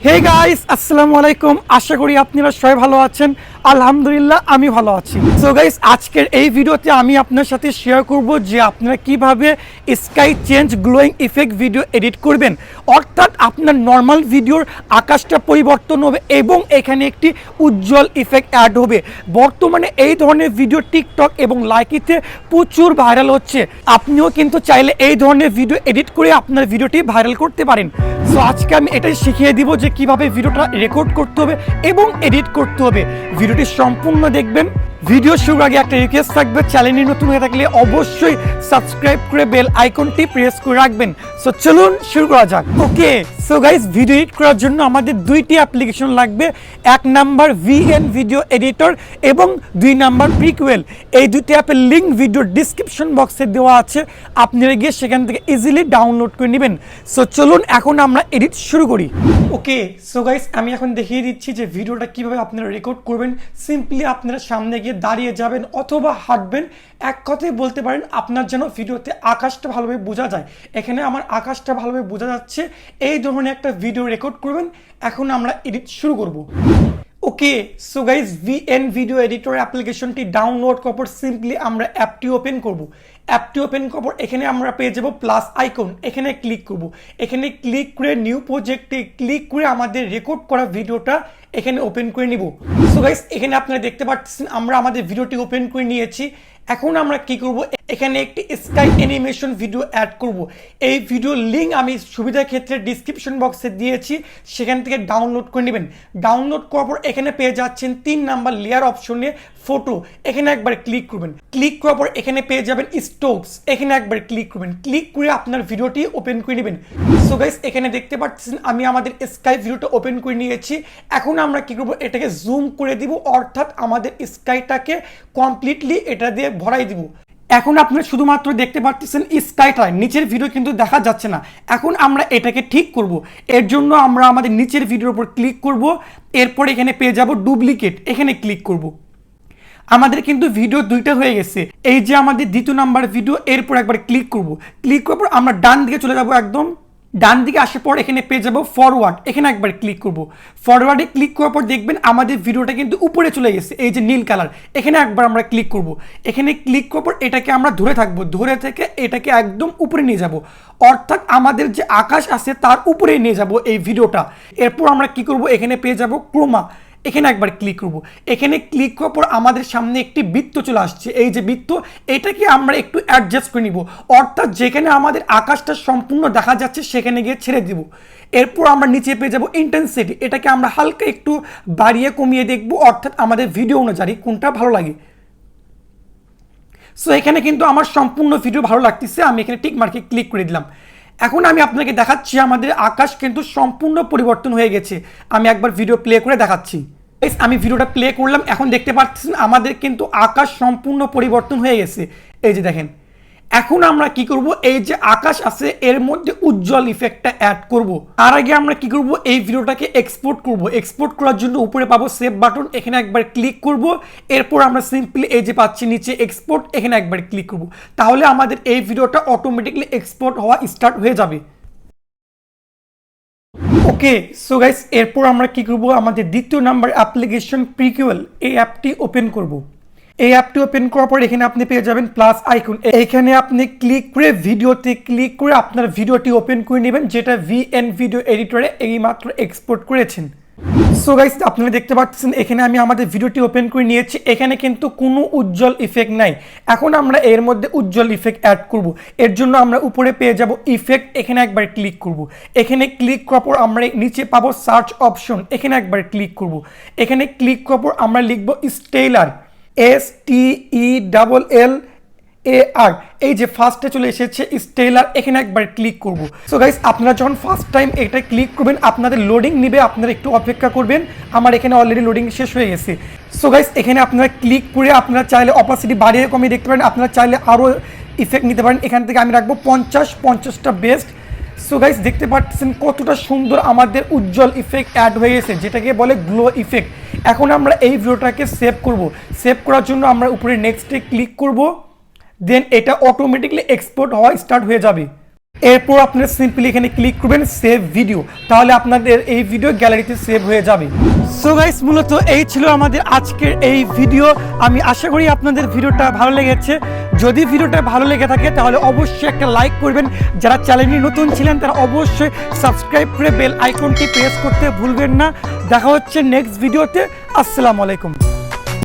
Hey guys, আসসালামু আলাইকুম। আশা করি আপনারা সবাই ভালো আছেন। আলহামদুলিল্লাহ আমি ভালো আছি। সো গাইস, আজকের এই ভিডিওতে আমি আপনার সাথে শেয়ার করব যে আপনারা কিভাবে sky change glowing effect video edit করবেন। অর্থাৎ আপনার নর্মাল ভিডিওর আকাশটা পরিবর্তন হবে এবং এখানে একটি উজ্জ্বল ইফেক্ট অ্যাড হবে। বর্তমানে এই ধরনের ভিডিও টিকটক এবং লাইকিতে প্রচুর ভাইরাল হচ্ছে। আপনিও কিন্তু চাইলে এই ধরনের ভিডিও এডিট করে আপনার ভিডিওটি ভাইরাল করতে পারেন। সো আজকে আমি এটাই শিখিয়ে দিব যে কিভাবে ভিডিওটা রেকর্ড করতে হবে এবং এডিট করতে হবে। ভিডিওটি সম্পূর্ণ দেখবেন। ভিডিও শুরুর আগে একটা রিকোয়েস্ট থাকবে, চ্যানেলটি নতুন হয়ে থাকলে অবশ্যই সাবস্ক্রাইব করে বেল আইকনটি প্রেস করে রাখবেন। সো চলুন শুরু করা যাক। ওকে, সো গাইস, ভিডিও এডিট করার জন্য আমাদের দুইটি অ্যাপ্লিকেশন লাগবে। এক নাম্বার ভিএন ভিডিও এডিটর এবং 2 নাম্বার প্রিকুয়েল। এই দুটি অ্যাপের লিঙ্ক ভিডিও ডিসক্রিপশন বক্সে দেওয়া আছে, আপনারা গিয়ে সেখান থেকে ইজিলি ডাউনলোড করে নেবেন। সো চলুন এখন আমরা এডিট শুরু করি। ওকে, সো গাইস, আমি এখন দেখিয়ে দিচ্ছি যে ভিডিওটা কিভাবে আপনারা রেকর্ড করবেন। সিম্পলি আপনারা সামনে গিয়ে দাঁড়িয়ে যাবেন অথবা হাঁটবেন। এক কথায় বলতে পারেন আপনার যেন ভিডিওতে আকাশটা ভালোভাবে বোঝা যায়। এখানে আমার আকাশটা ভালোভাবে বোঝা যাচ্ছে। এই ধরনের একটা ভিডিও রেকর্ড করবেন। এখন আমরা এডিট শুরু করব। Okay, so guys, VN video editor অ্যাপ্লিকেশনটি ডাউনলোড করার পর সিম্পলি আমরা অ্যাপটি ওপেন করব। অ্যাপটি ওপেন করার পর এখানে আমরা পেয়ে যাব প্লাস আইকন, এখানে ক্লিক করব। এখানে ক্লিক করে নিউ প্রজেক্টে ক্লিক করে আমাদের রেকর্ড করা ভিডিওটা এখানে ওপেন করে নিব। সো গাইজ, এখানে আপনারা দেখতে পাচ্ছেন আমরা আমাদের ভিডিওটি ওপেন করে নিয়েছি। এখন আমরা কি করব, এখানে একটি স্কাই অ্যানিমেশন ভিডিও অ্যাড করব। এই ভিডিও লিঙ্ক আমি সুবিধার ক্ষেত্রে ডিসক্রিপশন বক্সে দিয়েছি, সেখান থেকে ডাউনলোড করে নেবেন। ডাউনলোড করার পর এখানে পেয়ে যাচ্ছেন 3 নাম্বার লেয়ার অপশনে ফটো, এখানে একবার ক্লিক করবেন। ক্লিক করার পর এখানে পেয়ে যাবেন স্টোকস, এখানে একবার ক্লিক করবেন। ক্লিক করে আপনার ভিডিওটি ওপেন করে নেবেন। সো গাইস, এখানে দেখতে পাচ্ছেন আমি আমাদের স্কাই ভিডিওটা ওপেন করে নিয়েছি। এখন আমরা কি করব, এটাকে জুম করে দিব, অর্থাৎ আমাদের স্কাইটাকে কমপ্লিটলি এটা দিয়ে ভরাই দিব। এখন আপনারা শুধুমাত্র দেখতে পাচ্ছেন স্কাইটা, নিচের ভিডিও কিন্তু দেখা যাচ্ছে না। এখন আমরা এটাকে ঠিক করব। এর জন্য আমরা আমাদের নিচের ভিডিওর উপর ক্লিক করব। এরপর এখানে পেয়ে যাব ডুপ্লিকেট, এখানে ক্লিক করব। আমাদের কিন্তু ভিডিও দুইটা হয়ে গেছে। এই যে আমাদের দ্বিতীয় নাম্বার ভিডিও, এরপর একবার ক্লিক করব। ক্লিক করার পর আমরা ডান দিকে চলে যাব। একদম ডান দিকে আসার পর এখানে পেয়ে যাব ফরওয়ার্ড, এখানে একবার ক্লিক করব। ফরওয়ার্ডে ক্লিক করার পর দেখবেন আমাদের ভিডিওটা কিন্তু উপরে চলে গেছে, এই যে নীল কালার, এখানে একবার আমরা ক্লিক করব। এখানে ক্লিক করার পর এটাকে আমরা ধরে থাকবো, ধরে থেকে এটাকে একদম উপরে নিয়ে যাব, অর্থাৎ আমাদের যে আকাশ আছে তার উপরে নিয়ে যাব এই ভিডিওটা। এরপর আমরা কি করব, এখানে পেয়ে যাব ক্রোমা, এখানে একবার ক্লিক করব। এখানে ক্লিক করার পর আমাদের সামনে একটি বৃত্ত চলে আসছে, এই যে বৃত্ত, এটাকে আমরা একটু অ্যাডজাস্ট করে নিব, অর্থাৎ যেখানে আমাদের আকাশটা সম্পূর্ণ দেখা যাচ্ছে সেখানে গিয়ে ছেড়ে দিব। এরপর আমরা নিচে পেয়ে যাব ইন্টেন্সিটি, এটাকে আমরা হালকা একটু বাড়িয়ে কমিয়ে দেখব, অর্থাৎ আমাদের ভিডিও অনুযায়ী কোনটা ভালো লাগে। সো এখানে কিন্তু আমার সম্পূর্ণ ভিডিও ভালো লাগতেছে, আমি এখানে টিক মার্কে ক্লিক করে দিলাম। এখন আমি আপনাকে দেখাচ্ছি আমাদের আকাশ কিন্তু সম্পূর্ণ পরিবর্তন হয়ে গেছে। আমি একবার ভিডিও প্লে করে দেখাচ্ছি। আমি ভিডিওটা প্লে করলাম, এখন দেখতে পাচ্ছেন আমাদের কিন্তু আকাশ সম্পূর্ণ পরিবর্তন হয়ে গেছে। এই যে দেখেন, এখন আমরা কি করব, এই যে আকাশ আছে এর মধ্যে উজ্জ্বল ইফেক্টটা অ্যাড করব। তার আগে আমরা কি করব, এই ভিডিওটাকে এক্সপোর্ট করব। এক্সপোর্ট করার জন্য উপরে পাবো সেভ বাটন, এখানে একবার ক্লিক করব। এরপর আমরা সিম্পলি এই যে পাচ্ছি নিচে এক্সপোর্ট, এখানে একবার ক্লিক করব। তাহলে আমাদের এই ভিডিওটা অটোমেটিকলি এক্সপোর্ট হওয়া স্টার্ট হয়ে যাবে। ওকে, সো গাইস, এরপর আমরা কি করব, আমাদের দ্বিতীয় নাম্বার অ্যাপ্লিকেশন প্রিকুয়েল, এই অ্যাপটি ওপেন করব। এই অ্যাপটি ওপেন করার পর এখানে আপনি পেয়ে যাবেন প্লাস আইকন, এখানে আপনি ক্লিক করে ভিডিওতে ক্লিক করে আপনার ভিডিওটি ওপেন করে নেবেন, যেটা ভিএন ভিডিও এডিটরে এইমাত্র এক্সপোর্ট করেছেন। সো গাইস, আপনারা দেখতে পাচ্ছেন এখানে আমি আমাদের ভিডিওটি ওপেন করে নিয়েছি। এখানে কিন্তু কোনো উজ্জ্বল ইফেক্ট নাই। এখন আমরা এর মধ্যে উজ্জ্বল ইফেক্ট অ্যাড করব। এর জন্য আমরা উপরে পেয়ে যাব ইফেক্ট, এখানে একবার ক্লিক করব। এখানে ক্লিক করার পর আমরা নিচে পাবো সার্চ অপশন, এখানে একবার ক্লিক করব। এখানে ক্লিক করার পর আমরা লিখব স্টেলার, STELLAR, এই যে ফার্স্টে চলে এসেছে স্টেলার, এখানে একবার ক্লিক করব। সো গাইস, আপনারা যখন ফার্স্ট টাইম এটা ক্লিক করবেন আপনাদের লোডিং নেবে, আপনারা একটু অপেক্ষা করবেন। আমার এখানে অলরেডি লোডিং শেষ হয়ে গেছে। সো গাইস, এখানে আপনারা ক্লিক করে আপনারা চাইলে অপাসিটি বাড়িয়ে কমিয়ে দেখতে পারেন, আপনারা চাইলে আরও ইফেক্ট নিতে পারেন। এখান থেকে আমি রাখবো 50টা বেস্ট। সো গাইস, দেখতে পাচ্ছেন কতটা সুন্দর আমাদের উজ্জ্বল ইফেক্ট অ্যাড হয়ে গেছে, যেটাকে বলে গ্লো ইফেক্ট। এখন আমরা এই ভিডিওটাকে সেভ করব। সেভ করার জন্য আমরা উপরে নেক্সটে ক্লিক করব, দেন এটা অটোমেটিকলি এক্সপোর্ট হওয়া স্টার্ট হয়ে যাবে। এরপর আপনারা সিম্পলি এখানে ক্লিক করবেন সেভ ভিডিও, তাহলে আপনাদের এই ভিডিও গ্যালারিতে সেভ হয়ে যাবে। সো গাইস, মূলত এই ছিল আমাদের আজকের এই ভিডিও। আমি আশা করি আপনাদের ভিডিওটা ভালো লেগেছে। যদি ভিডিওটা ভালো লেগে থাকে তাহলে অবশ্যই একটা লাইক করবেন। যারা চ্যানেলটি নতুন ছিলেন তারা অবশ্যই সাবস্ক্রাইব করে বেল আইকনটি প্রেস করতে ভুলবেন না। দেখা হচ্ছে নেক্সট ভিডিওতে। আসসালামু আলাইকুম।